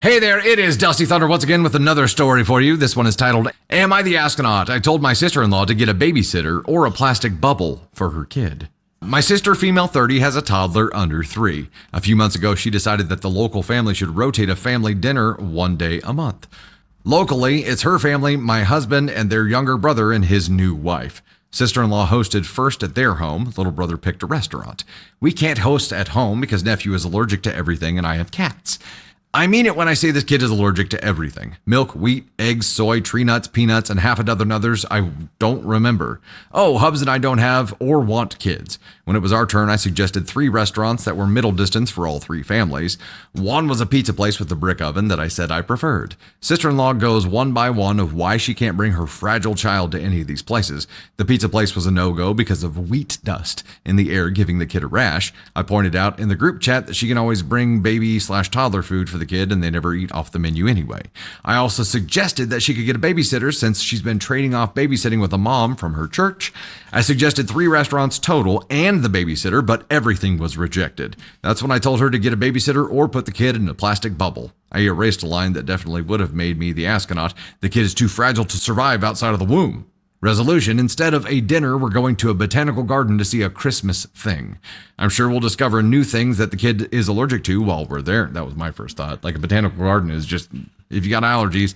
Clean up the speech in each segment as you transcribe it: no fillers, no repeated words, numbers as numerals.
Hey there, it is Dusty Thunder once again with another story for you. This one is titled, Am I the Astronaut? I told my sister-in-law to get a babysitter or a plastic bubble for her kid. My sister, female 30, has a toddler under 3. A few months ago, she decided that the local family should rotate a family dinner one day a month. Locally, it's her family, my husband, and their younger brother and his new wife. Sister-in-law hosted first at their home. Little brother picked a restaurant. We can't host at home because nephew is allergic to everything and I have cats. I mean it when I say this kid is allergic to everything. Milk, wheat, eggs, soy, tree nuts, peanuts, and half a dozen others I don't remember. Oh, Hubs and I don't have or want kids. When it was our turn, I suggested 3 restaurants that were middle distance for all 3 families. One was a pizza place with a brick oven that I said I preferred. Sister-in-law goes one by one of why she can't bring her fragile child to any of these places. The pizza place was a no-go because of wheat dust in the air giving the kid a rash. I pointed out in the group chat that she can always bring baby/toddler food for the kid and they never eat off the menu anyway. I also suggested that she could get a babysitter since she's been trading off babysitting with a mom from her church. I suggested 3 restaurants total and the babysitter, but everything was rejected. That's when I told her to get a babysitter or put the kid in a plastic bubble. I erased a line that definitely would have made me the astronaut. The kid is too fragile to survive outside of the womb. Resolution: instead of a dinner, we're going to a botanical garden to see a Christmas thing. I'm sure we'll discover new things that the kid is allergic to while we're there. That was my first thought. Like, a botanical garden is just, if you got allergies.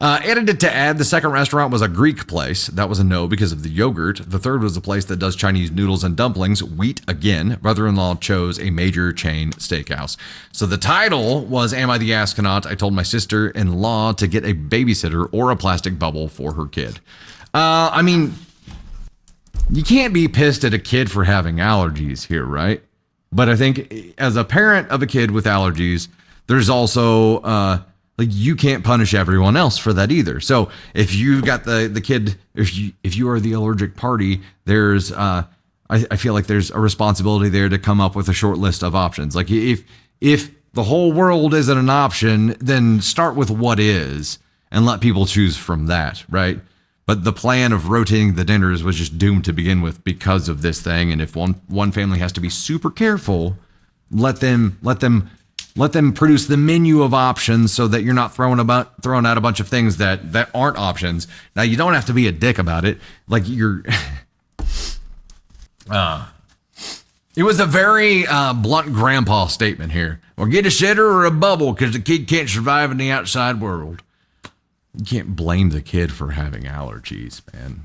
Edited to add, the second restaurant was a Greek place. That was a no because of the yogurt. The third was a place that does Chinese noodles and dumplings. Wheat again. Brother-in-law chose a major chain steakhouse. So the title was, Am I the Astronaut? I told my sister-in-law to get a babysitter or a plastic bubble for her kid. I mean, you can't be pissed at a kid for having allergies here, right? But I think as a parent of a kid with allergies, there's also, like, you can't punish everyone else for that either. So if you've got the kid, if you are the allergic party, there's, I feel like there's a responsibility there to come up with a short list of options. Like, if the whole world isn't an option, then start with what is and let people choose from that, right? But the plan of rotating the dinners was just doomed to begin with because of this thing. And if one family has to be super careful, let them produce the menu of options so that you're not throwing out a bunch of things that aren't options. Now, you don't have to be a dick about it. Like, you're it was a very blunt grandpa statement here. Or get a shitter or a bubble because the kid can't survive in the outside world. You can't blame the kid for having allergies, man.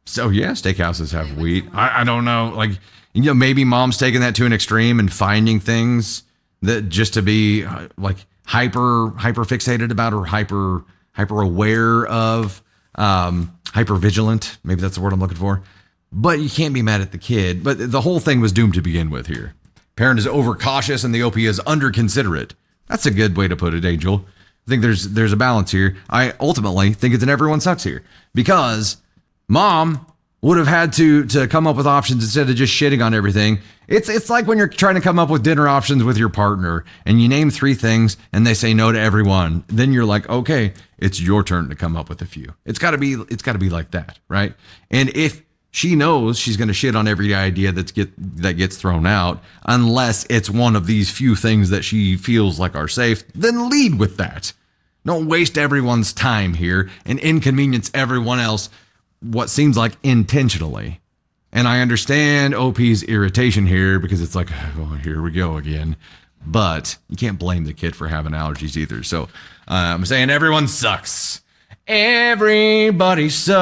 So yeah, steakhouses have wheat. I don't know. Like, maybe mom's taking that to an extreme and finding things that just to be like hyper fixated about or hyper aware of, hyper vigilant. Maybe that's the word I'm looking for. But you can't be mad at the kid. But the whole thing was doomed to begin with here. Parent is overcautious and the OP is under considerate. That's a good way to put it, Angel. I think there's a balance here. I ultimately think it's an everyone sucks here because mom would have had to come up with options instead of just shitting on everything. It's like when you're trying to come up with dinner options with your partner and you name 3 things and they say no to every one. Then you're like, okay, it's your turn to come up with a few. It's gotta be like that, right? And if she knows she's going to shit on every idea that gets thrown out, unless it's one of these few things that she feels like are safe, then lead with that. Don't waste everyone's time here and inconvenience everyone else what seems like intentionally. And I understand OP's irritation here because it's like, oh, here we go again. But you can't blame the kid for having allergies either. So I'm saying everyone sucks. Everybody sucks.